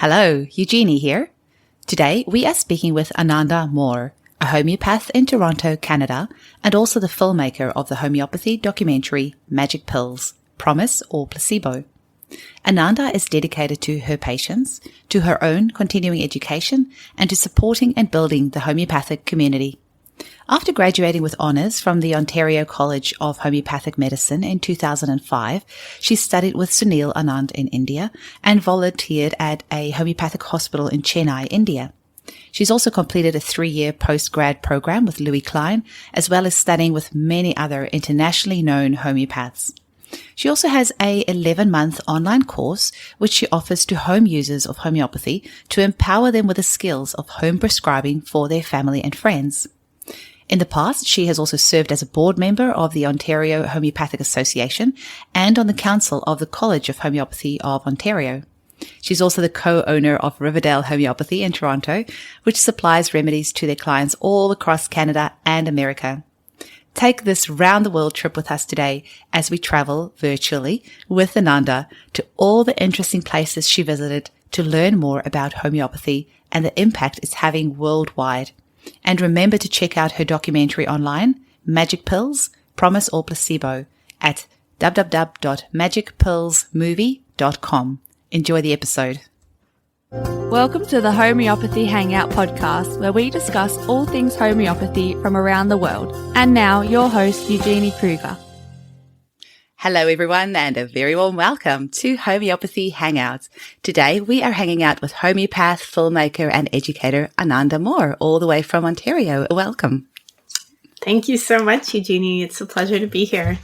Hello, Eugenie here. Today we are speaking with Ananda More, a homeopath in Toronto, Canada, and also the filmmaker of the homeopathy documentary Magic Pills, Promise or Placebo. Ananda is dedicated to her patients, to her own continuing education, and to supporting and building the homeopathic community. After graduating with honours from the Ontario College of Homeopathic Medicine in 2005, she studied with Sunil Anand in India and volunteered at a homeopathic hospital in Chennai, India. She's also completed a 3-year post-grad program with Louie Klein, as well as studying with many other internationally known homeopaths. She also has a 11-month online course which she offers to home users of homeopathy to empower them with the skills of home prescribing for their family and friends. In the past, she has also served as a board member of the Ontario Homeopathic Association and on the council of the College of Homeopathy of Ontario. She's also the co-owner of Riverdale Homeopathy in Toronto, which supplies remedies to their clients all across Canada and America. Take this round-the-world trip with us today as we travel virtually with Ananda to all the interesting places she visited to learn more about homeopathy and the impact it's having worldwide. And remember to check out her documentary online, Magic Pills, Promise or Placebo, at www.magicpillsmovie.com. Enjoy the episode. Welcome to the Homeopathy Hangout podcast, where we discuss all things homeopathy from around the world. And now, your host, Eugenie Kruger. Hello, everyone, and a very warm welcome to Homeopathy Hangouts. Today, we are hanging out with homeopath, filmmaker, and educator Ananda More, all the way from Ontario. Welcome. Thank you so much, Eugenie. It's a pleasure to be here.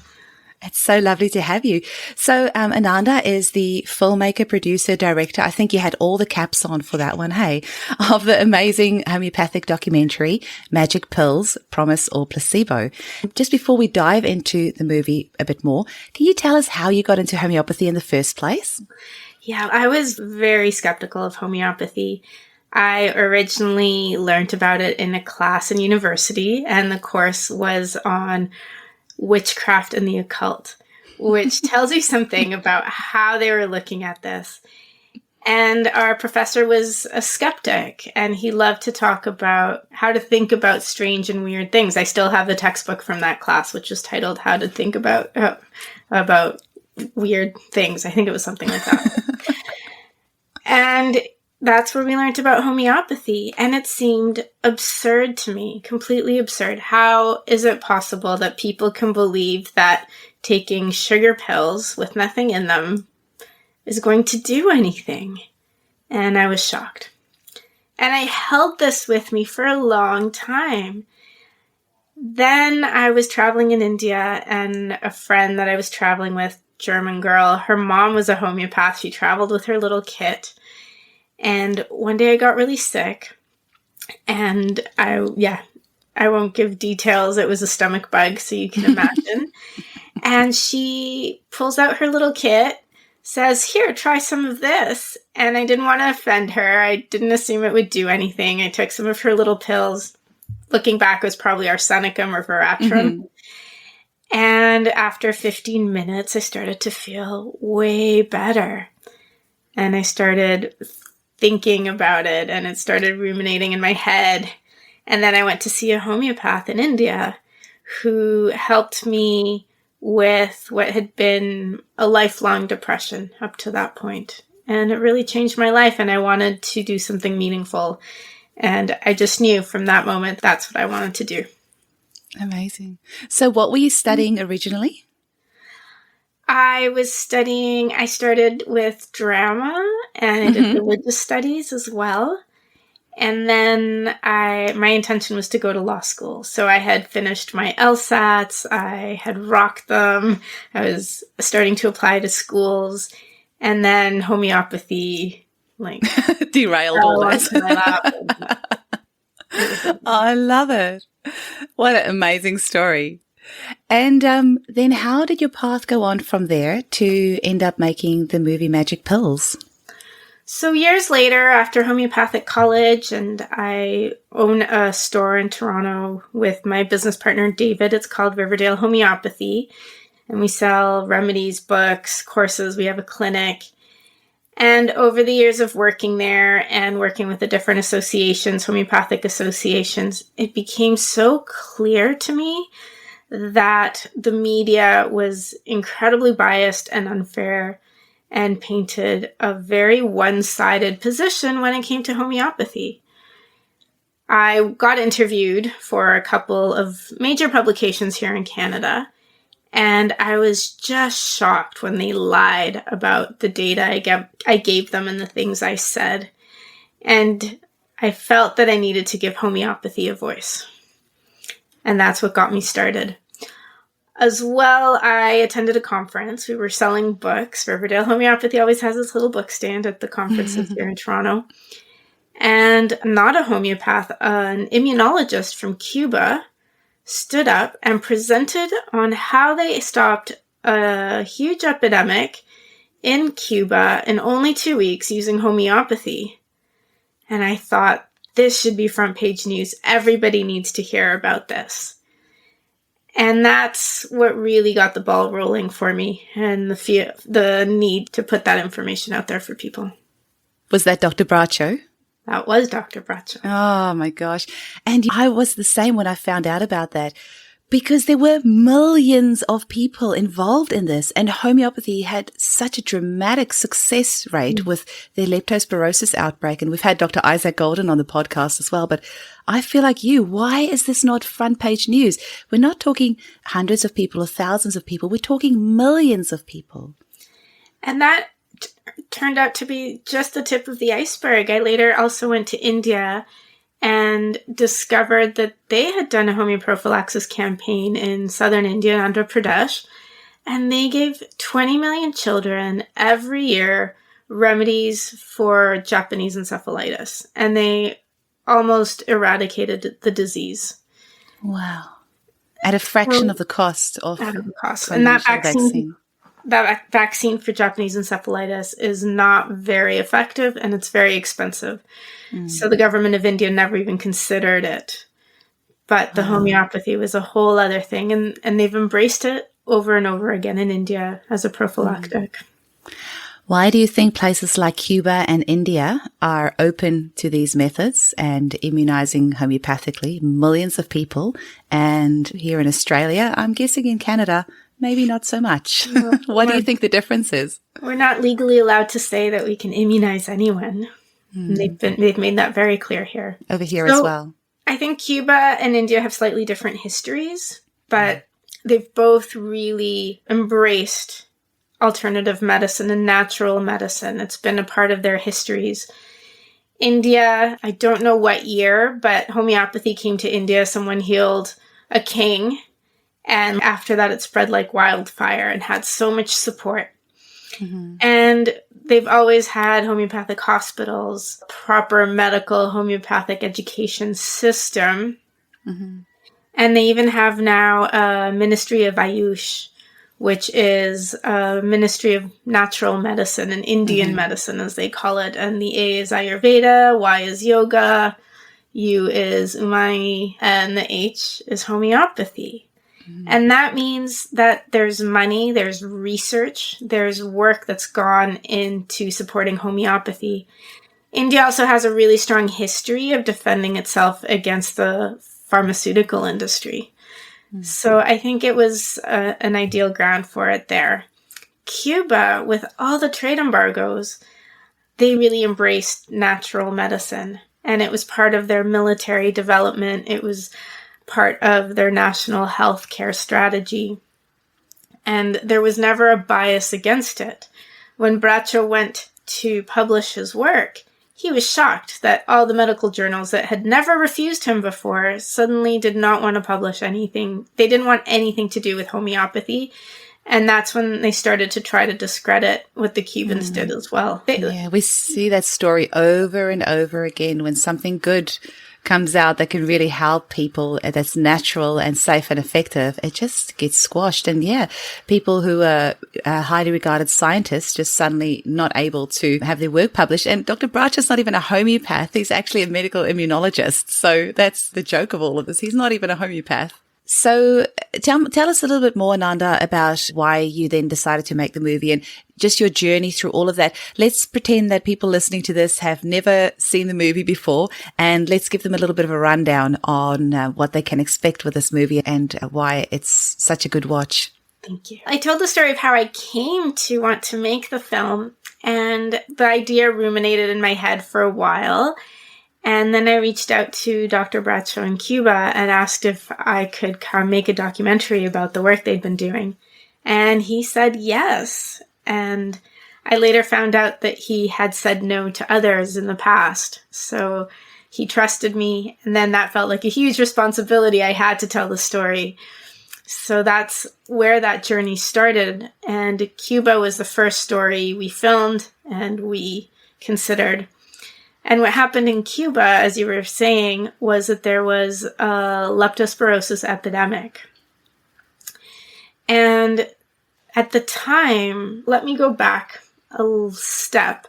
It's so lovely to have you. So, Ananda is the filmmaker, producer, director. I think you had all the caps on for that one, hey, of the amazing homeopathic documentary, Magic Pills, Promise or Placebo. Just before we dive into the movie a bit more, can you tell us how you got into homeopathy in the first place? Yeah, I was very skeptical of homeopathy. I originally learned about it in a class in university, and the course was on witchcraft and the occult, which tells you something about how they were looking at this. And our professor was a skeptic, and he loved to talk about how to think about strange and weird things. I still have the textbook from that class, which was titled How to Think About Weird Things. I think it was something like that. And that's where we learned about homeopathy, and it seemed absurd to me, completely absurd. How is it possible that people can believe that taking sugar pills with nothing in them is going to do anything? And I was shocked. And I held this with me for a long time. Then I was traveling in India, and a friend that I was traveling with, German girl, her mom was a homeopath. She traveled with her little kit. And one day I got really sick, and I won't give details. It was a stomach bug, so you can imagine. And she pulls out her little kit, says, "Here, try some of this." And I didn't want to offend her. I didn't assume it would do anything. I took some of her little pills. Looking back, it was probably arsenicum or veratrum. Mm-hmm. And after 15 minutes, I started to feel way better. And I started thinking about it, and it started ruminating in my head. And then I went to see a homeopath in India who helped me with what had been a lifelong depression up to that point. And it really changed my life, and I wanted to do something meaningful. And I just knew from that moment that's what I wanted to do. Amazing. So what were you studying originally? I started with drama, and I did religious studies as well. And then my intention was to go to law school. So I had finished my LSATs, I had rocked them, I was starting to apply to schools, and then homeopathy, derailed all that. Oh, I love it. What an amazing story. And then how did your path go on from there to end up making the movie Magic Pills? So years later, after homeopathic college, and I own a store in Toronto with my business partner, David. It's called Riverdale Homeopathy. And we sell remedies, books, courses. We have a clinic. And over the years of working there and working with the different associations, homeopathic associations, it became so clear to me that the media was incredibly biased and unfair and painted a very one-sided position when it came to homeopathy. I got interviewed for a couple of major publications here in Canada, and I was just shocked when they lied about the data I gave them and the things I said. And I felt that I needed to give homeopathy a voice. And that's what got me started. As well, I attended a conference. We were selling books. Riverdale Homeopathy always has this little book stand at the conferences here in Toronto. And not a homeopath, an immunologist from Cuba stood up and presented on how they stopped a huge epidemic in Cuba in only 2 weeks using homeopathy. And I thought, this should be front page news. Everybody needs to hear about this. And that's what really got the ball rolling for me, and the need to put that information out there for people. Was that Dr. Bracho? That was Dr. Bracho. Oh my gosh. And I was the same when I found out about that, because there were millions of people involved in this, and homeopathy had such a dramatic success rate with the leptospirosis outbreak. And we've had Dr. Isaac Golden on the podcast as well. But I feel like why is this not front page news? We're not talking hundreds of people or thousands of people. We're talking millions of people. And that turned out to be just the tip of the iceberg. I later also went to India and discovered that they had done a homeoprophylaxis campaign in southern India, Andhra Pradesh, and they gave 20 million children every year remedies for Japanese encephalitis, and they almost eradicated the disease. Wow. At a fraction of the cost of the cost. And that vaccine for Japanese encephalitis is not very effective, and it's very expensive. So the government of India never even considered it. But the homeopathy was a whole other thing, and they've embraced it over and over again in India as a prophylactic. Why do you think places like Cuba and India are open to these methods and immunizing homeopathically millions of people? And here in Australia, I'm guessing in Canada, maybe not so much. What do you think the difference is? We're not legally allowed to say that we can immunize anyone. They've made that very clear here. Over here as well. I think Cuba and India have slightly different histories, but they've both really embraced alternative medicine and natural medicine. It's been a part of their histories. India, I don't know what year, but homeopathy came to India. Someone healed a king, and after that it spread like wildfire and had so much support. And they've always had homeopathic hospitals, proper medical homeopathic education system. And they even have now a Ministry of Ayush, which is a Ministry of Natural Medicine and Indian medicine, as they call it. And the A is Ayurveda, Y is Yoga, U is Umami, and the H is homeopathy. And that means that there's money, there's research, there's work that's gone into supporting homeopathy. India also has a really strong history of defending itself against the pharmaceutical industry. So I think it was an ideal ground for it there. Cuba, with all the trade embargoes, they really embraced natural medicine, and it was part of their military development. It was part of their national health care strategy. And there was never a bias against it. When Bracho went to publish his work, he was shocked that all the medical journals that had never refused him before suddenly did not want to publish anything. They didn't want anything to do with homeopathy. And that's when they started to try to discredit what the Cubans did as well. We see that story over and over again. When something good comes out that can really help people, that's natural and safe and effective, it just gets squashed. And people who are highly regarded scientists just suddenly not able to have their work published. And Dr. Bracho's not even a homeopath. He's actually a medical immunologist. So that's the joke of all of this. He's not even a homeopath. So tell us a little bit more, Ananda, about why you then decided to make the movie and just your journey through all of that. Let's pretend that people listening to this have never seen the movie before, and let's give them a little bit of a rundown on what they can expect with this movie and why it's such a good watch. Thank you. I told the story of how I came to want to make the film, and the idea ruminated in my head for a while. And then I reached out to Dr. Bradshaw in Cuba and asked if I could come make a documentary about the work they'd been doing. And he said yes. And I later found out that he had said no to others in the past. So he trusted me. And then that felt like a huge responsibility. I had to tell the story. So that's where that journey started. And Cuba was the first story we filmed and we considered. And what happened in Cuba, as you were saying, was that there was a leptospirosis epidemic. And at the time, let me go back a step.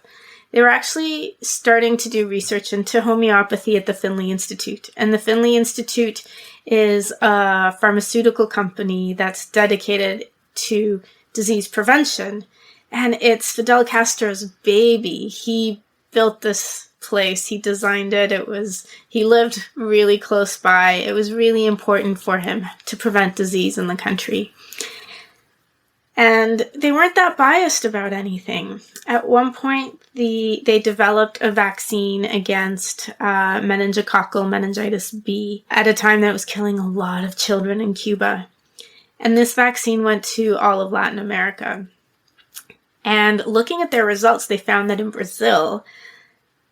They were actually starting to do research into homeopathy at the Finley Institute. And the Finley Institute is a pharmaceutical company that's dedicated to disease prevention. And it's Fidel Castro's baby. He built this place. He designed it. He lived really close by. It was really important for him to prevent disease in the country. And they weren't that biased about anything. At one point, they developed a vaccine against meningococcal meningitis B at a time that was killing a lot of children in Cuba. And this vaccine went to all of Latin America. And looking at their results, they found that in Brazil,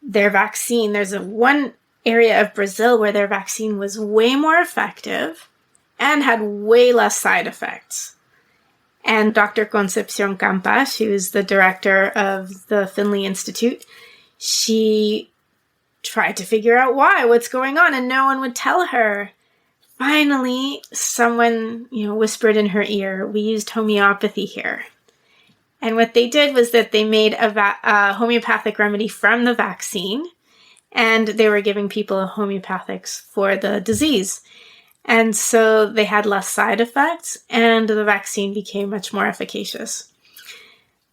their vaccine, there's one area of Brazil where their vaccine was way more effective and had way less side effects. And Dr. Concepcion Campas, who's the director of the Finley Institute, she tried to figure out what's going on, and no one would tell her. Finally, someone, whispered in her ear, we used homeopathy here. And what they did was that they made a homeopathic remedy from the vaccine, and they were giving people homeopathics for the disease. And so they had less side effects, and the vaccine became much more efficacious.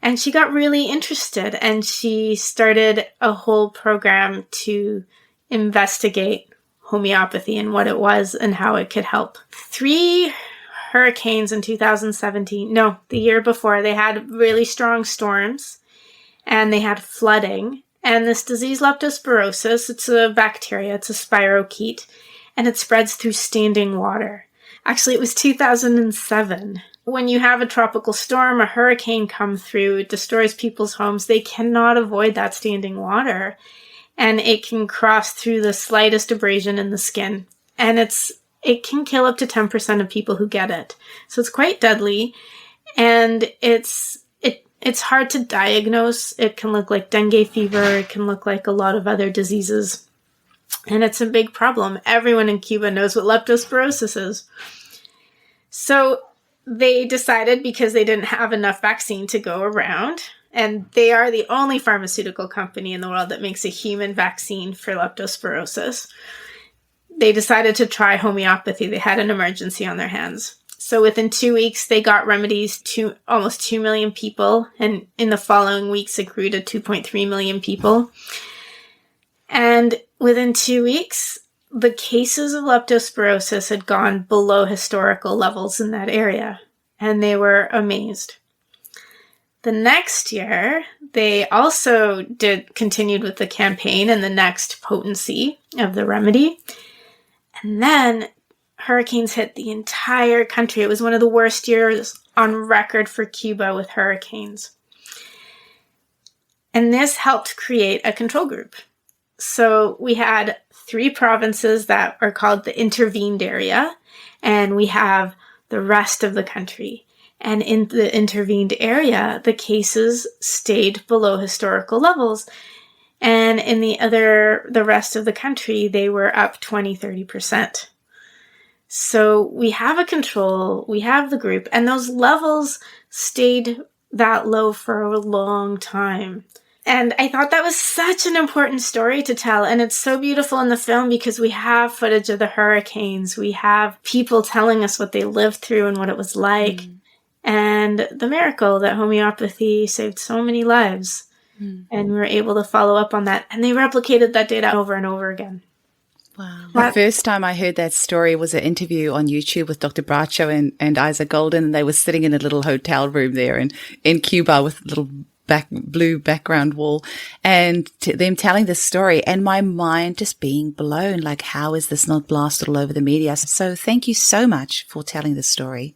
And she got really interested, and she started a whole program to investigate homeopathy and what it was and how it could help. 3 hurricanes in 2017. No, the year before, they had really strong storms and they had flooding. And this disease, leptospirosis, it's a bacteria, it's a spirochete, and it spreads through standing water. Actually, it was 2007. When you have a tropical storm, a hurricane come through, it destroys people's homes. They cannot avoid that standing water, and it can cross through the slightest abrasion in the skin. And it can kill up to 10% of people who get it. So it's quite deadly, and it's hard to diagnose. It can look like dengue fever. It can look like a lot of other diseases. And it's a big problem. Everyone in Cuba knows what leptospirosis is. So they decided, because they didn't have enough vaccine to go around, and they are the only pharmaceutical company in the world that makes a human vaccine for leptospirosis, they decided to try homeopathy. They had an emergency on their hands. So within 2 weeks, they got remedies to almost 2 million people. And in the following weeks, it grew to 2.3 million people. And within 2 weeks, the cases of leptospirosis had gone below historical levels in that area. And they were amazed. The next year, they also continued with the campaign and the next potency of the remedy. And then hurricanes hit the entire country. It was one of the worst years on record for Cuba with hurricanes. And this helped create a control group. So we had 3 provinces that are called the intervened area, and we have the rest of the country. And in the intervened area, the cases stayed below historical levels. And in the rest of the country, they were up 20-30%. So we have a control, we have the group, and those levels stayed that low for a long time. And I thought that was such an important story to tell. And it's so beautiful in the film because we have footage of the hurricanes. We have people telling us what they lived through and what it was like. And the miracle that homeopathy saved so many lives. And we were able to follow up on that. And they replicated that data over and over again. Wow. The first time I heard that story was an interview on YouTube with Dr. Bracho and Isa Golden. And they were sitting in a little hotel room there in Cuba with a little blue background wall, and them telling this story, and my mind just being blown, like, how is this not blasted all over the media? So thank you so much for telling this story.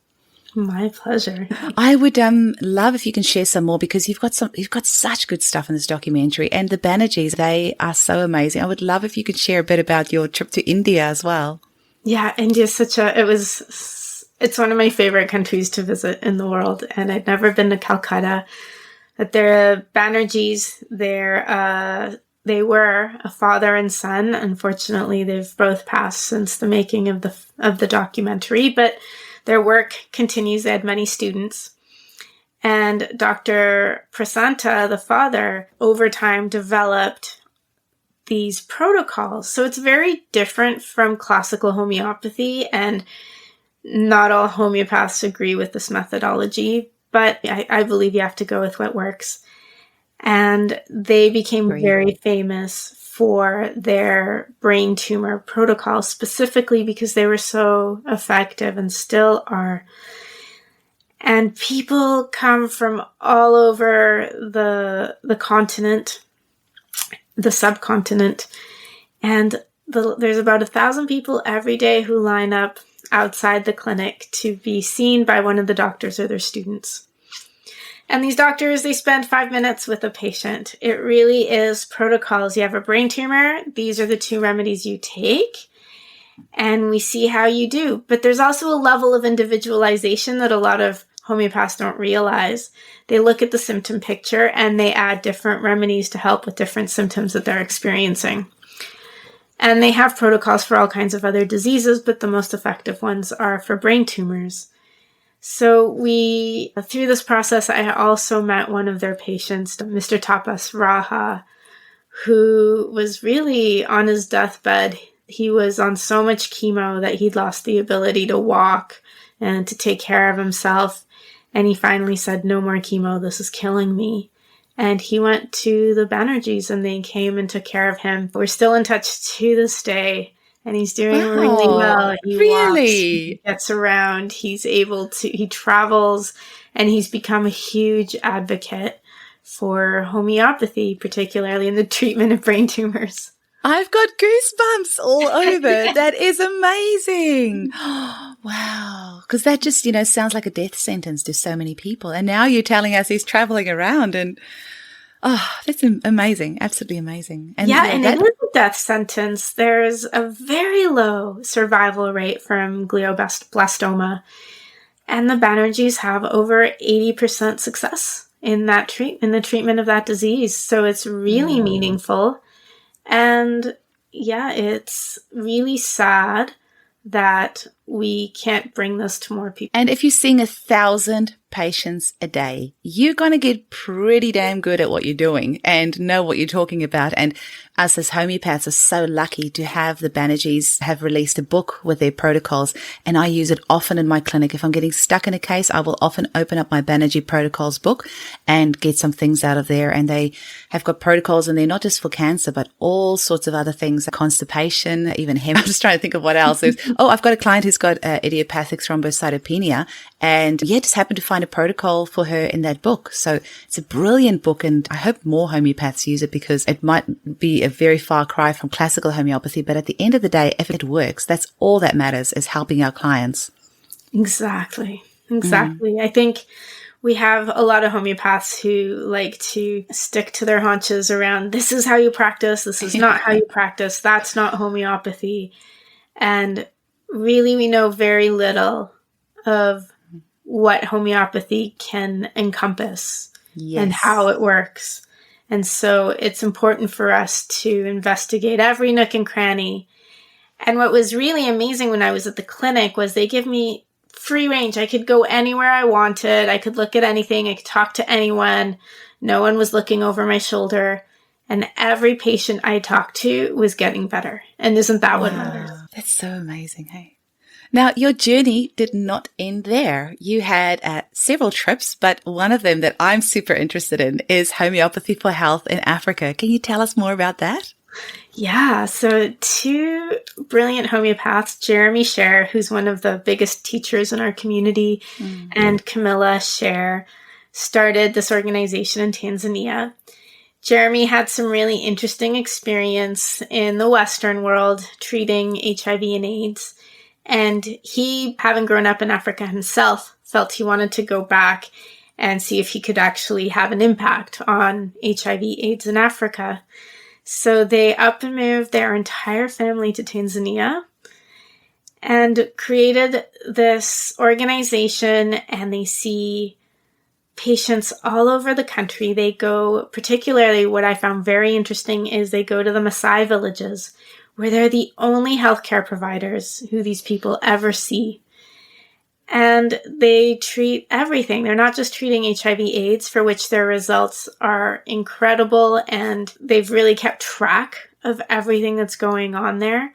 My pleasure. I would love if you can share some more, because you've got such good stuff in this documentary, and the Banerjees, they are so amazing. I would love if you could share a bit about your trip to India as well. Yeah, India's it's one of my favorite countries to visit in the world, and I'd never been to Calcutta. But they're Banerjees. They were a father and son. Unfortunately, they've both passed since the making of the documentary, but their work continues. They had many students. And Dr. Prasanta, the father, over time developed these protocols. So it's very different from classical homeopathy, and not all homeopaths agree with this methodology. But I believe you have to go with what works. And they became very famous for their brain tumor protocol, specifically because they were so effective and still are. And people come from all over the continent, the subcontinent. And there's about 1,000 people every day who line up outside the clinic to be seen by one of the doctors or their students. And these doctors, they spend 5 minutes with a patient. It really is protocols. You have a brain tumor. These are the 2 remedies you take. And we see how you do. But there's also a level of individualization that a lot of homeopaths don't realize. They look at the symptom picture and they add different remedies to help with different symptoms that they're experiencing. And they have protocols for all kinds of other diseases, but the most effective ones are for brain tumors. So through this process, I also met one of their patients, Mr. Tapas Raha, who was really on his deathbed. He was on so much chemo that he'd lost the ability to walk and to take care of himself. And he finally said, "No more chemo, this is killing me." And he went to the Banerjees and they came and took care of him. We're still in touch to this day. And he's doing really well. He walks, he gets around, he travels, and he's become a huge advocate for homeopathy, particularly in the treatment of brain tumors. I've got goosebumps all over. That is amazing. Wow. Because that just, sounds like a death sentence to so many people. And now you're telling us he's traveling around and... Oh, that's amazing. Absolutely amazing. And in a death sentence, there's a very low survival rate from glioblastoma. And the Banerjees have over 80% success in the treatment of that disease. So it's really meaningful. And it's really sad that we can't bring this to more people. And if you're seeing 1,000 patients a day, you're going to get pretty damn good at what you're doing and know what you're talking about. And us as homeopaths are so lucky to have the Banerjees have released a book with their protocols. And I use it often in my clinic. If I'm getting stuck in a case, I will often open up my Banerjee protocols book and get some things out of there. And they have got protocols and they're not just for cancer, but all sorts of other things, constipation, even I'm just trying to think of what else. I've got a client who's got idiopathic thrombocytopenia, and just happened to find a protocol for her in that book. So it's a brilliant book, and I hope more homeopaths use it because it might be a very far cry from classical homeopathy. But at the end of the day, if it works, that's all that matters, is helping our clients. Exactly. I think we have a lot of homeopaths who like to stick to their haunches around, this is how you practice, this is not how you practice, that's not homeopathy. And really, we know very little of what homeopathy can encompass and how it works. And so it's important for us to investigate every nook and cranny. And what was really amazing when I was at the clinic was they give me free range. I could go anywhere I wanted. I could look at anything. I could talk to anyone. No one was looking over my shoulder. And every patient I talked to was getting better. And isn't that what matters? That's so amazing, hey? Now, your journey did not end there. You had several trips, but one of them that I'm super interested in is Homeopathy for Health in Africa. Can you tell us more about that? Yeah, so two brilliant homeopaths, Jeremy Scher, who's one of the biggest teachers in our community, and Camilla Scher, started this organization in Tanzania. Jeremy had some really interesting experience in the Western world treating HIV and AIDS. And he, having grown up in Africa himself, felt he wanted to go back and see if he could actually have an impact on HIV AIDS in Africa. So they up and moved their entire family to Tanzania and created this organization, and they see patients all over the country. They go, particularly what I found very interesting is they go to the Maasai villages where they're the only healthcare providers who these people ever see. And they treat everything. They're not just treating HIV/AIDS, for which their results are incredible, and they've really kept track of everything that's going on there.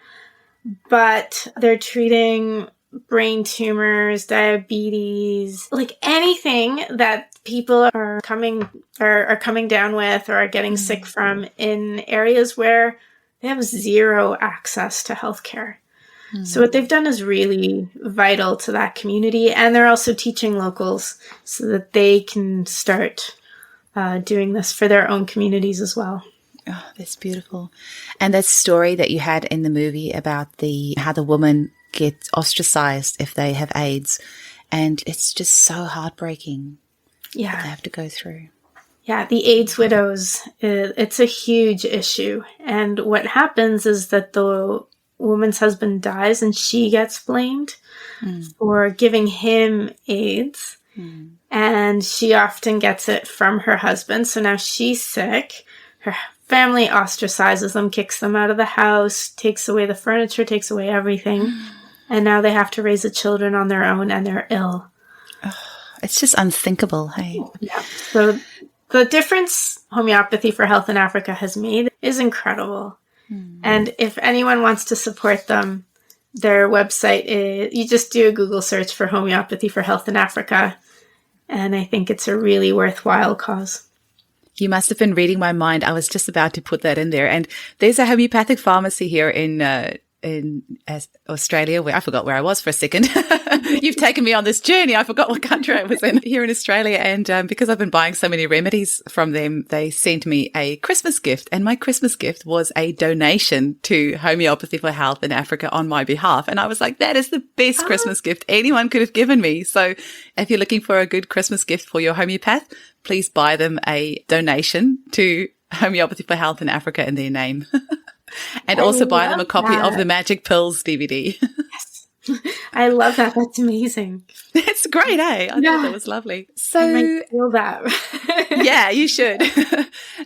But they're treating brain tumors, diabetes, like anything that people are coming down with or are getting sick from in areas where they have zero access to healthcare. So what they've done is really vital to that community. And they're also teaching locals so that they can start doing this for their own communities as well. Oh, that's beautiful. And that story that you had in the movie about how the woman gets ostracized if they have AIDS. And it's just so heartbreaking what they have to go through. Yeah, the AIDS widows, it's a huge issue. And what happens is that the woman's husband dies and she gets blamed for giving him AIDS. And she often gets it from her husband. So now she's sick. Her family ostracizes them, kicks them out of the house, takes away the furniture, takes away everything. And now they have to raise the children on their own, and they're ill. Oh, it's just unthinkable, hey? Yeah. So the difference Homeopathy for Health in Africa has made is incredible. And if anyone wants to support them, their website is, you just do a Google search for Homeopathy for Health in Africa. And I think it's a really worthwhile cause. You must have been reading my mind. I was just about to put that in there. And there's a homeopathic pharmacy here in Australia, where I forgot where I was for a second. You've taken me on this journey. I forgot what country I was in here in Australia. And because I've been buying so many remedies from them, they sent me a Christmas gift. And my Christmas gift was a donation to Homeopathy for Health in Africa on my behalf. And I was like, that is the best Christmas gift anyone could have given me. So if you're looking for a good Christmas gift for your homeopath, please buy them a donation to Homeopathy for Health in Africa in their name. And also buy them a copy of the Magic Pills DVD. Yes. I love that. That's amazing. It's great, eh? I thought that was lovely. So, I might feel that. Yeah, you should.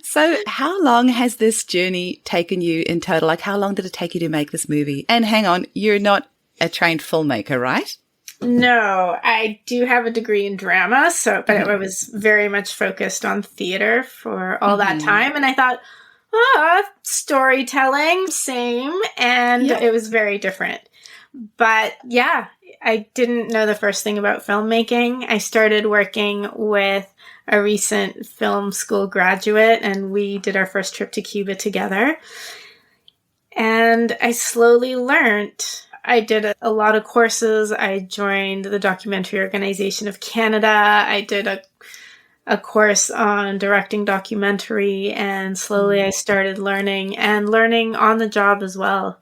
So how long has this journey taken you in total? Like, how long did it take you to make this movie? And hang on, you're not a trained filmmaker, right? No, I do have a degree in drama, but I was very much focused on theater for all that time. And I thought, storytelling, same. And it was very different. But yeah, I didn't know the first thing about filmmaking. I started working with a recent film school graduate, and we did our first trip to Cuba together. And I slowly learned. I did a lot of courses. I joined the Documentary Organization of Canada. I did a course on directing documentary, and slowly I started learning on the job as well.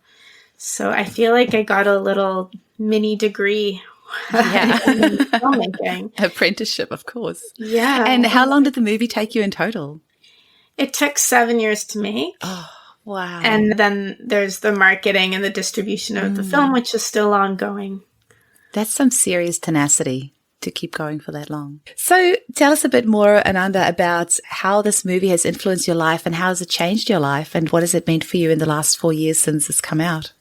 So I feel like I got a little mini degree in filmmaking. Apprenticeship, of course. Yeah. And how long did the movie take you in total? It took 7 years to make. Oh, wow. And then there's the marketing and the distribution of the film, which is still ongoing. That's some serious tenacity to keep going for that long. So tell us a bit more, Ananda, about how this movie has influenced your life and how has it changed your life, and what has it meant for you in the last 4 years since it's come out?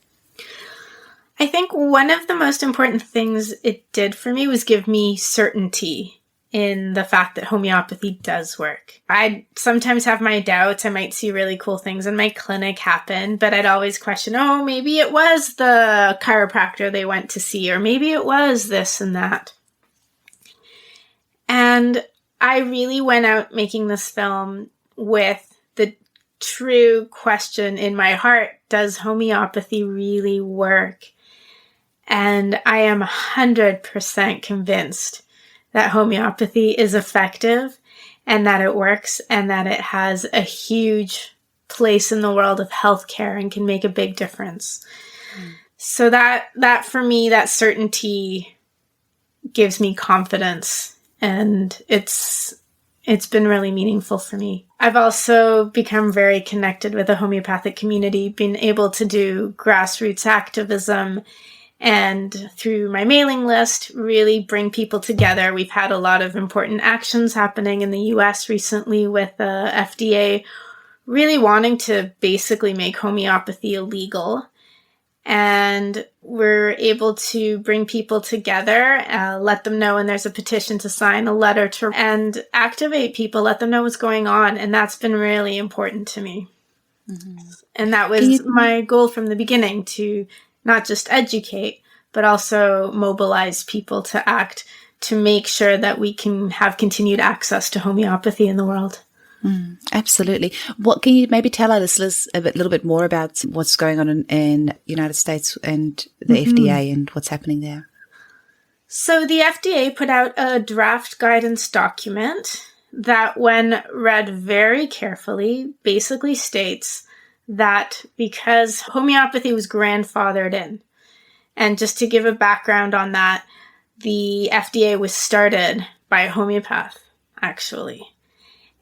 I think one of the most important things it did for me was give me certainty in the fact that homeopathy does work. I sometimes have my doubts. I might see really cool things in my clinic happen, but I'd always question, oh, maybe it was the chiropractor they went to see, or maybe it was this and that. And I really went out making this film with the true question in my heart, does homeopathy really work? And I am 100% convinced that homeopathy is effective and that it works and that it has a huge place in the world of healthcare and can make a big difference. So that for me, that certainty gives me confidence, and it's been really meaningful for me. I've also become very connected with the homeopathic community, been able to do grassroots activism, and through my mailing list, really bring people together. We've had a lot of important actions happening in the US recently with the FDA really wanting to basically make homeopathy illegal. And we're able to bring people together, let them know when there's a petition to sign, a letter to, and activate people, let them know what's going on. And that's been really important to me. Mm-hmm. And that was my goal from the beginning, to not just educate, but also mobilize people to act, to make sure that we can have continued access to homeopathy in the world. Absolutely. What can you maybe tell our listeners a little bit more about what's going on in United States and the FDA and what's happening there? So the FDA put out a draft guidance document that, when read very carefully, basically states that because homeopathy was grandfathered in, and just to give a background on that, the FDA was started by a homeopath, actually.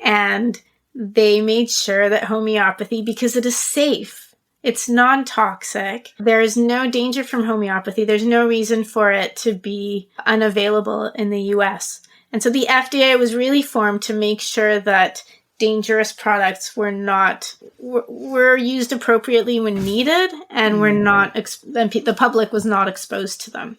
And they made sure that homeopathy, because it is safe, it's non-toxic, there is no danger from homeopathy, there's no reason for it to be unavailable in the US. And so the FDA was really formed to make sure that dangerous products were used appropriately when needed, and the public was not exposed to them.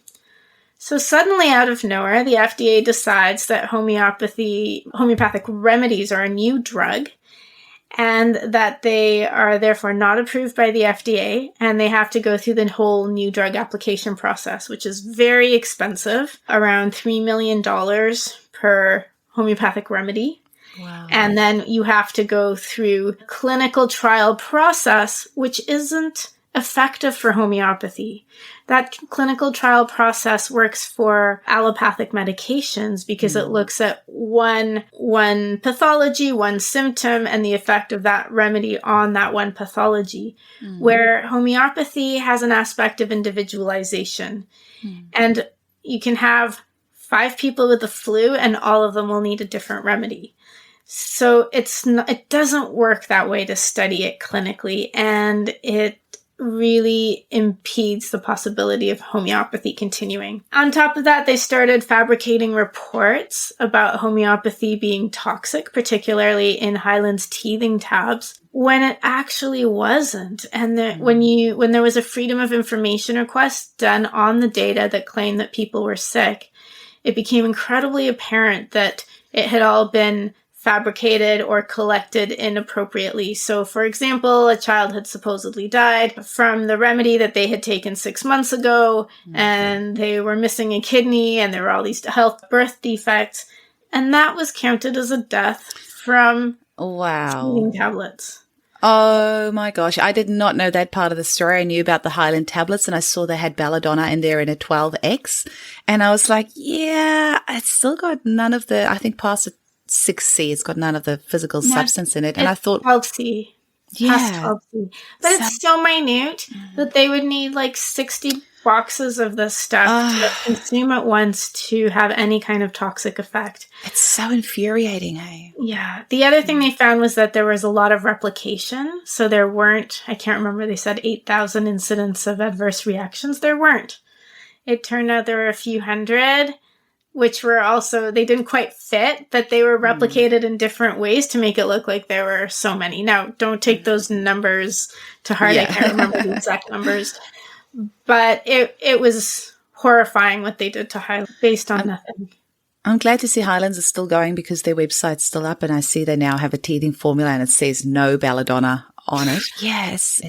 So suddenly, out of nowhere, the FDA decides that homeopathic remedies are a new drug, and that they are therefore not approved by the FDA, and they have to go through the whole new drug application process, which is very expensive, around $3 million per homeopathic remedy. Wow. And then you have to go through clinical trial process, which isn't effective for homeopathy. That clinical trial process works for allopathic medications because it looks at one pathology, one symptom, and the effect of that remedy on that one pathology, where homeopathy has an aspect of individualization. And you can have 5 people with the flu and all of them will need a different remedy. So it doesn't work that way to study it clinically, and it really impedes the possibility of homeopathy continuing. On top of that, they started fabricating reports about homeopathy being toxic, particularly in Highland's teething tabs, when it actually wasn't. And when there was a Freedom of Information request done on the data that claimed that people were sick, it became incredibly apparent that it had all been fabricated or collected inappropriately. So, for example, a child had supposedly died from the remedy that they had taken 6 months ago, and they were missing a kidney, and there were all these birth defects, and that was counted as a death from teething tablets. Oh my gosh, I did not know that part of the story. I knew about the Highland tablets, and I saw they had belladonna in there in a 12X, and I was like, yeah, it's still got none of the, I think past the 6C, it's got none of the physical substance in it. And I thought 12C. Yeah. 12C. But it's so minute that they would need like 60 boxes of this stuff to consume at once to have any kind of toxic effect. It's so infuriating, hey? Yeah. The other thing they found was that there was a lot of replication. So there weren't, I can't remember, they said 8,000 incidents of adverse reactions. There weren't. It turned out there were a few hundred, which were also, they didn't quite fit, but they were replicated in different ways to make it look like there were so many. Now, don't take those numbers to heart. Yeah. I can't remember the exact numbers. But it was horrifying what they did to Highland based on nothing. I'm glad to see Highlands is still going because their website's still up, and I see they now have a teething formula and it says no belladonna on it. Yes,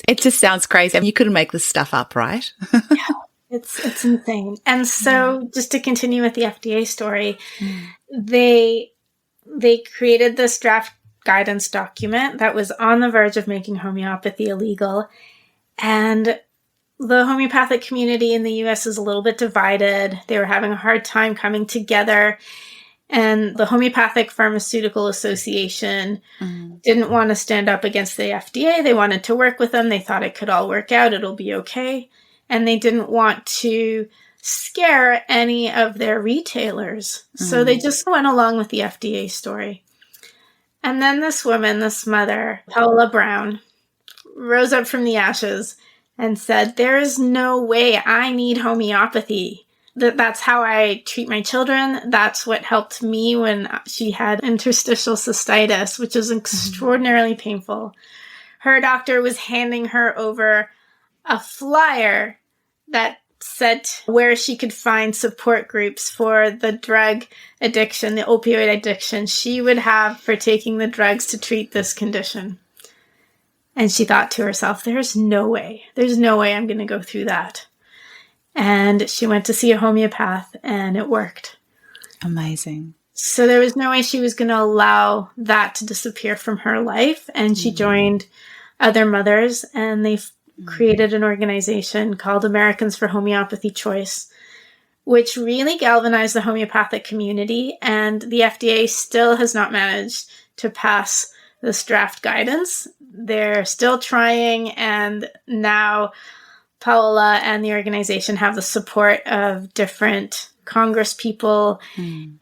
it just sounds crazy. I mean, you couldn't make this stuff up, right? Yeah, it's insane. And so just to continue with the FDA story, they created this draft guidance document that was on the verge of making homeopathy illegal. And the homeopathic community in the US is a little bit divided. They were having a hard time coming together. And the Homeopathic Pharmaceutical Association didn't want to stand up against the FDA. They wanted to work with them. They thought it could all work out. It'll be okay. And they didn't want to scare any of their retailers. So they just went along with the FDA story. And then this woman, this mother, Paula Brown, rose up from the ashes and said, there is no way I need homeopathy. That's how I treat my children. That's what helped me when she had interstitial cystitis, which is extraordinarily painful. Her doctor was handing her over a flyer that said where she could find support groups for the drug addiction, the opioid addiction she would have for taking the drugs to treat this condition. And she thought to herself, there's no way I'm going to go through that. And she went to see a homeopath and it worked. Amazing. So there was no way she was going to allow that to disappear from her life. And she joined other mothers and they created an organization called Americans for Homeopathy Choice, which really galvanized the homeopathic community. And the FDA still has not managed to pass this draft guidance. They're still trying, and now Paola and the organization have the support of different Congress people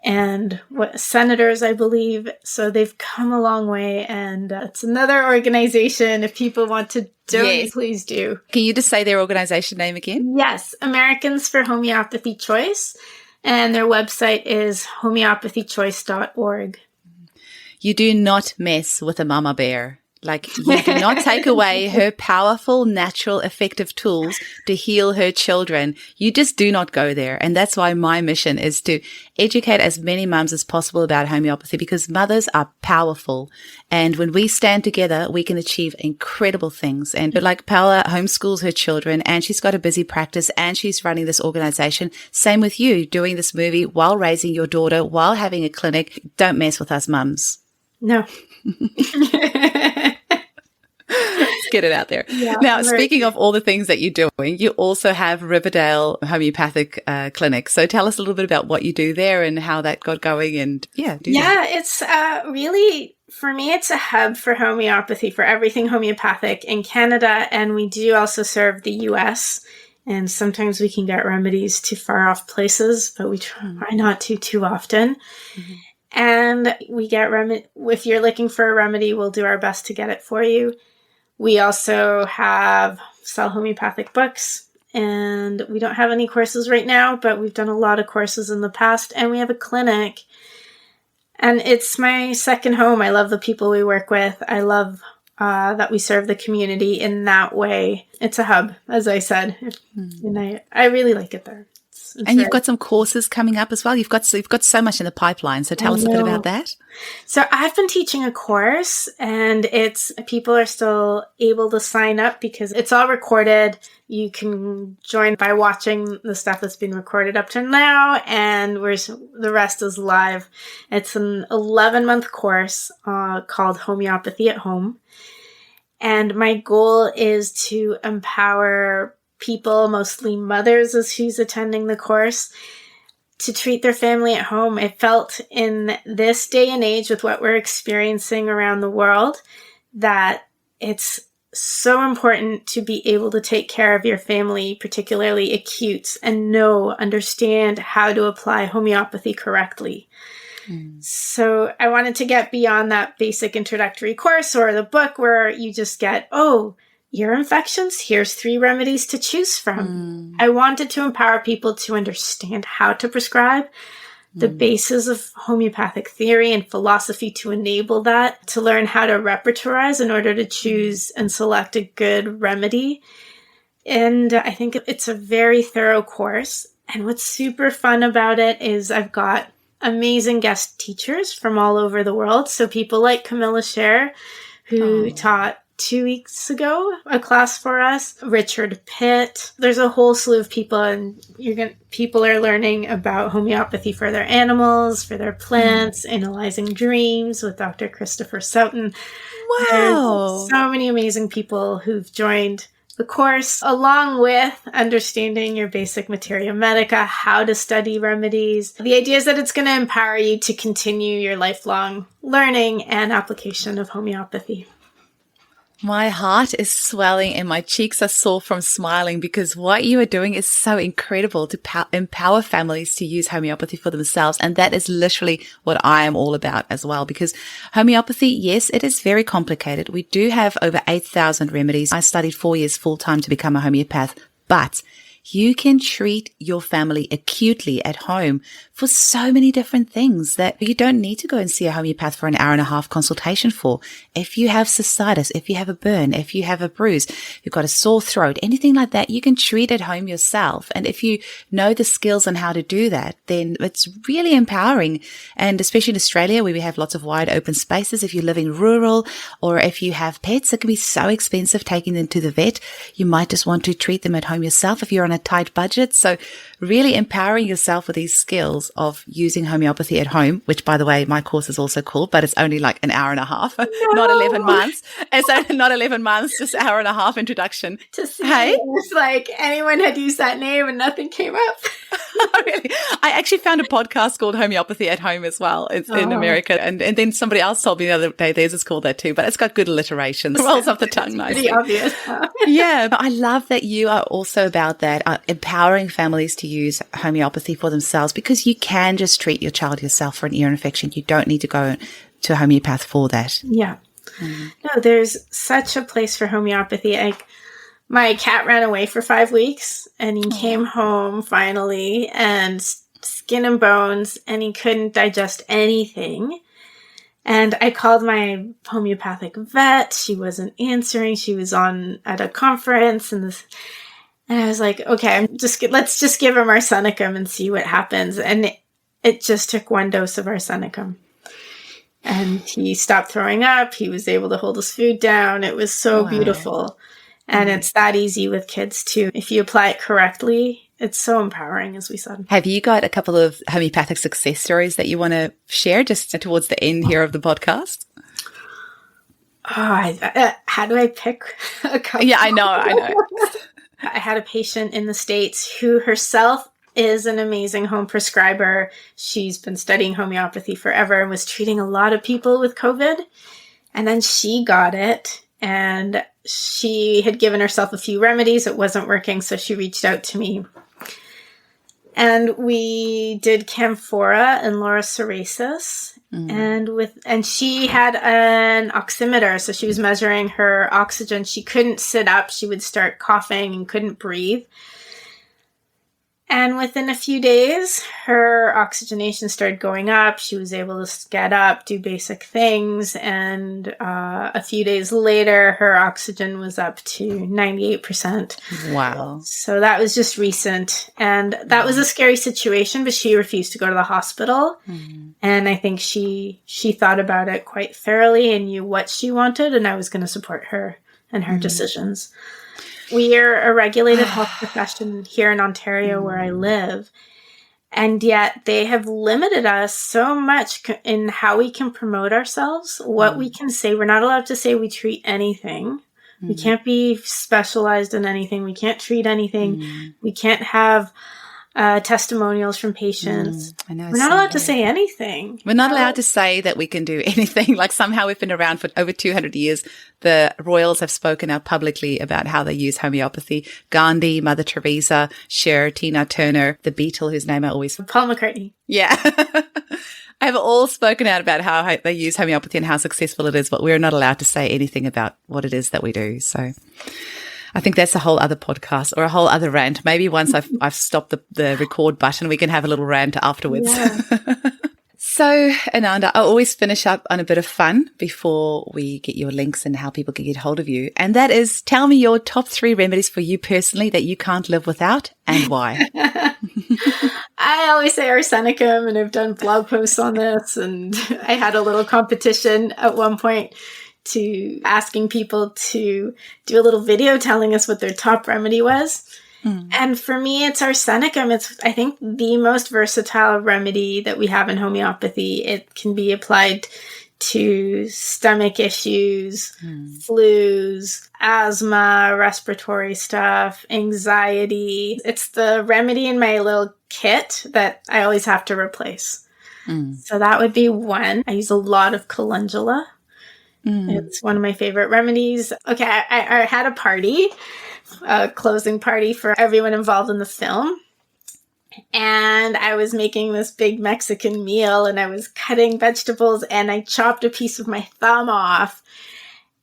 and senators, I believe. So they've come a long way, and it's another organization. If people want to donate, please do. Can you just say their organization name again? Yes, Americans for Homeopathy Choice, and their website is homeopathychoice.org. You do not mess with a mama bear. Like, you do not take away her powerful, natural, effective tools to heal her children. You just do not go there. And that's why my mission is to educate as many mums as possible about homeopathy, because mothers are powerful. And when we stand together, we can achieve incredible things. And like Paola homeschools her children, and she's got a busy practice, and she's running this organization. Same with you, doing this movie while raising your daughter, while having a clinic. Don't mess with us mums. No. Let's get it out there. Yeah, now, speaking of all the things that you're doing, you also have Riverdale Homeopathic Clinic. So tell us a little bit about what you do there and how that got going. And it's really, for me, it's a hub for homeopathy, for everything homeopathic in Canada. And we do also serve the US. And sometimes we can get remedies to far off places, but we try not to too often. Mm-hmm. And we get if you're looking for a remedy, we'll do our best to get it for you. We also sell homeopathic books, and we don't have any courses right now, but we've done a lot of courses in the past, and we have a clinic. And it's my second home. I love the people we work with. I love that we serve the community in that way. It's a hub, as I said, and I really like it there. And you've got some courses coming up as well. You've got so much in the pipeline. So tell us a bit about that. So I've been teaching a course, and people are still able to sign up because it's all recorded. You can join by watching the stuff that's been recorded up to now, and the rest is live. It's an 11-month course called Homeopathy at Home. And my goal is to empower people, mostly mothers, as who's attending the course, to treat their family at home. I felt in this day and age with what we're experiencing around the world that it's so important to be able to take care of your family, particularly acutes, and understand how to apply homeopathy correctly. So I wanted to get beyond that basic introductory course or the book where you just get, ear infections, here's 3 remedies to choose from. I wanted to empower people to understand how to prescribe, the basis of homeopathic theory and philosophy to enable that, to learn how to repertorize in order to choose and select a good remedy. And I think it's a very thorough course. And what's super fun about it is I've got amazing guest teachers from all over the world. So people like Camilla Scher, who taught 2 weeks ago a class for us, Richard Pitt. There's a whole slew of people, and people are learning about homeopathy for their animals, for their plants, analyzing dreams with Dr. Christopher Soughton. Wow. There's so many amazing people who've joined the course, along with understanding your basic materia medica, how to study remedies. The idea is that it's going to empower you to continue your lifelong learning and application of homeopathy. My heart is swelling and my cheeks are sore from smiling, because what you are doing is so incredible to empower families to use homeopathy for themselves. And that is literally what I am all about as well, because homeopathy, yes, it is very complicated. We do have over 8,000 remedies. I studied 4 years full time to become a homeopath, but you can treat your family acutely at home for so many different things that you don't need to go and see a homeopath for an hour and a half consultation for. If you have cystitis, if you have a burn, if you have a bruise, you've got a sore throat, anything like that, you can treat at home yourself. And if you know the skills on how to do that, then it's really empowering. And especially in Australia, where we have lots of wide open spaces, if you live in rural or if you have pets, it can be so expensive taking them to the vet. You might just want to treat them at home yourself if you're on a tight budget. So really empowering yourself with these skills of using homeopathy at home, which, by the way, my course is also called, but it's only like an hour and a half, not 11 months. It's not 11 months, just hour and a half introduction. To see it's like anyone had used that name and nothing came up. Really? I actually found a podcast called Homeopathy at Home as well. It's in America. And then somebody else told me the other day theirs is called that too, but it's got good alliteration. It rolls off the tongue nicely. Pretty obvious. Yeah, but I love that you are also about that, empowering families to use homeopathy for themselves, because you can just treat your child yourself for an ear infection. You don't need to go to a homeopath for that. Yeah. No, there's such a place for homeopathy. My cat ran away for 5 weeks and he came home finally, and skin and bones, and he couldn't digest anything. And I called my homeopathic vet. She wasn't answering. She was at a conference, and I was like, okay, let's just give him arsenicum and see what happens. And it just took 1 dose of arsenicum. And he stopped throwing up. He was able to hold his food down. It was so beautiful. And it's that easy with kids too. If you apply it correctly, it's so empowering, as we said. Have you got a couple of homeopathic success stories that you want to share just towards the end here of the podcast? How do I pick a couple? Yeah, I know. I had a patient in the States who herself is an amazing home prescriber. She's been studying homeopathy forever and was treating a lot of people with COVID. And then she got it, and she had given herself a few remedies. It wasn't working, so she reached out to me. And we did camphora and laurocerasus. And she had an oximeter, so she was measuring her oxygen. She couldn't sit up. She would start coughing and couldn't breathe. And within a few days, her oxygenation started going up. She was able to get up, do basic things. And a few days later, her oxygen was up to 98%. Wow. So that was just recent. And that was a scary situation, but she refused to go to the hospital. And I think she thought about it quite thoroughly and knew what she wanted. And I was going to support her and her decisions. We are a regulated health profession here in Ontario where I live, and yet they have limited us so much in how we can promote ourselves, what we can say. We're not allowed to say we treat anything. We can't be specialized in anything. We can't treat anything. We can't have testimonials from patients. I know. We're not allowed to say anything. We're not allowed to say that we can do anything. Like, somehow we've been around for over 200 years. The royals have spoken out publicly about how they use homeopathy. Gandhi, Mother Teresa, Cher, Tina Turner, the Beatle, whose name I always... Paul McCartney. Yeah. I've all spoken out about how they use homeopathy and how successful it is, but we're not allowed to say anything about what it is that we do. So I think that's a whole other podcast or a whole other rant. Maybe once I've stopped the record button, we can have a little rant afterwards. Yeah. So, Ananda, I always finish up on a bit of fun before we get your links and how people can get hold of you. And that is, tell me your top 3 remedies for you personally that you can't live without and why. I always say arsenicum, and I've done blog posts on this. And I had a little competition at one point to asking people to do a little video telling us what their top remedy was. And for me, it's arsenicum. It's, I think, the most versatile remedy that we have in homeopathy. It can be applied to stomach issues, flus, asthma, respiratory stuff, anxiety. It's the remedy in my little kit that I always have to replace. So that would be one. I use a lot of calendula. It's one of my favorite remedies. Okay, I had a party, a closing party for everyone involved in the film. And I was making this big Mexican meal, and I was cutting vegetables, and I chopped a piece of my thumb off.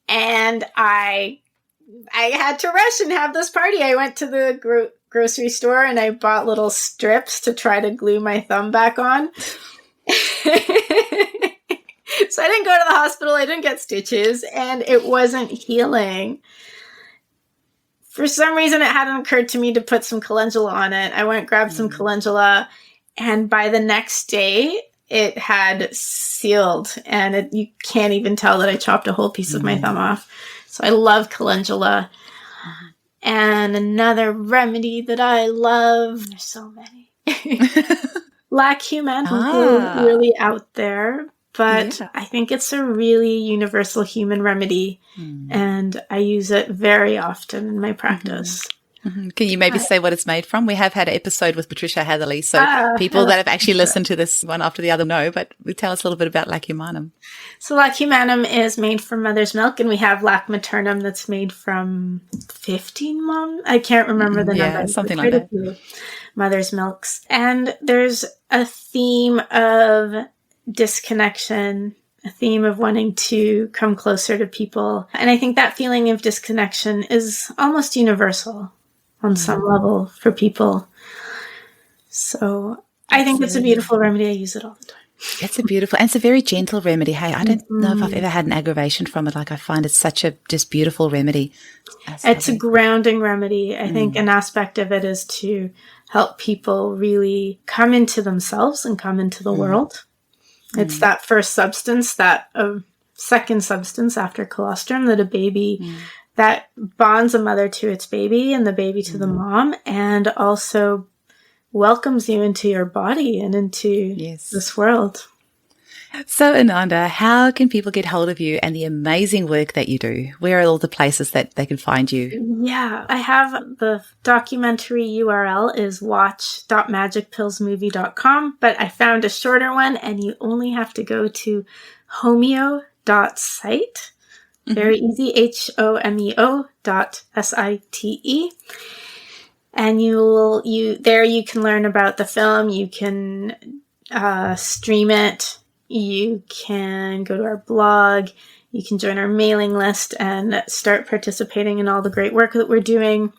And I had to rush and have this party. I went to the grocery store and I bought little strips to try to glue my thumb back on. So I didn't go to the hospital. I didn't get stitches, and it wasn't healing. For some reason, it hadn't occurred to me to put some calendula on it. I went, grabbed some calendula, and by the next day, it had sealed, and you can't even tell that I chopped a whole piece of my thumb off. So I love calendula. And another remedy that I love, there's so many. Lac humanum, really out there. But I think it's a really universal human remedy, and I use it very often in my practice. Can you maybe say what it's made from? We have had an episode with Patricia Hatherley, so people that have actually listened to this one after the other know, but tell us a little bit about lac humanum. So lac humanum is made from mother's milk, and we have lac maternum that's made from 15 mom. I can't remember the number. Something like that. Mother's milks. And there's a theme of disconnection, a theme of wanting to come closer to people. And I think that feeling of disconnection is almost universal on some level for people. So I think it's a beautiful remedy. I use it all the time. It's a beautiful, and it's a very gentle remedy. Hey, I don't know if I've ever had an aggravation from it. Like, I find it's such a just beautiful remedy. It's a grounding remedy. I think an aspect of it is to help people really come into themselves and come into the world. It's that first substance, that second substance after colostrum that a baby, that bonds a mother to its baby and the baby to the mom, and also welcomes you into your body and into this world. So, Ananda, how can people get hold of you and the amazing work that you do? Where are all the places that they can find you? Yeah, I have the documentary URL is watch.magicpillsmovie.com, but I found a shorter one, and you only have to go to homeo.site. Very easy, HOMEO.SITE. And you can learn about the film. You can stream it. You can go to our blog. You can join our mailing list and start participating in all the great work that we're doing.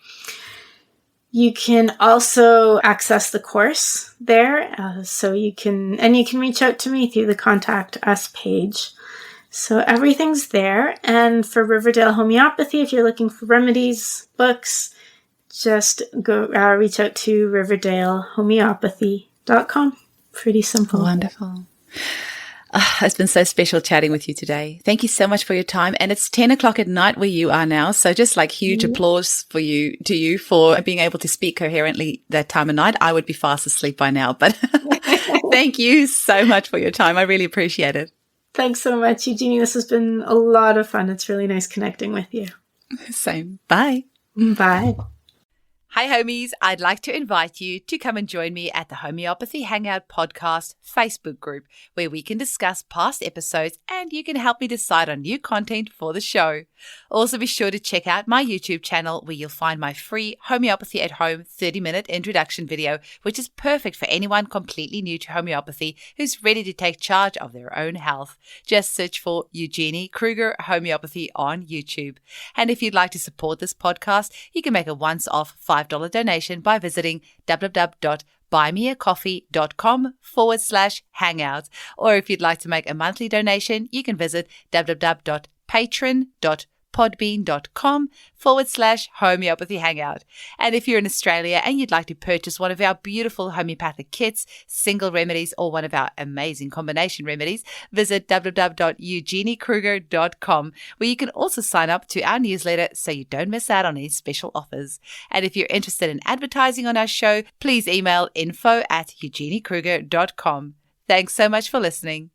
You can also access the course there. So you can reach out to me through the Contact Us page. So everything's there. And for Riverdale Homeopathy, if you're looking for remedies, books, just go reach out to riverdalehomeopathy.com. Pretty simple. Wonderful. It's been so special chatting with you today. Thank you so much for your time. And it's 10 o'clock at night where you are now. So just like huge applause to you for being able to speak coherently that time of night. I would be fast asleep by now, but thank you so much for your time. I really appreciate it. Thanks so much, Eugenie. This has been a lot of fun. It's really nice connecting with you. Same. Bye. Bye. Hi, homies. I'd like to invite you to come and join me at the Homeopathy Hangout Podcast Facebook group, where we can discuss past episodes and you can help me decide on new content for the show. Also, be sure to check out my YouTube channel, where you'll find my free Homeopathy at Home 30-minute introduction video, which is perfect for anyone completely new to homeopathy who's ready to take charge of their own health. Just search for Eugenie Kruger Homeopathy on YouTube. And if you'd like to support this podcast, you can make a once-off $5 donation by visiting www.patreon.com buymeacoffee.com/hangout. Or if you'd like to make a monthly donation, you can visit www.patreon.podbean.com/homeopathy hangout. And if you're in Australia and you'd like to purchase one of our beautiful homeopathic kits, single remedies, or one of our amazing combination remedies, visit www.eugeniekruger.com, where you can also sign up to our newsletter so you don't miss out on any special offers. And if you're interested in advertising on our show, please email info@eugeniekruger.com. Thanks so much for listening.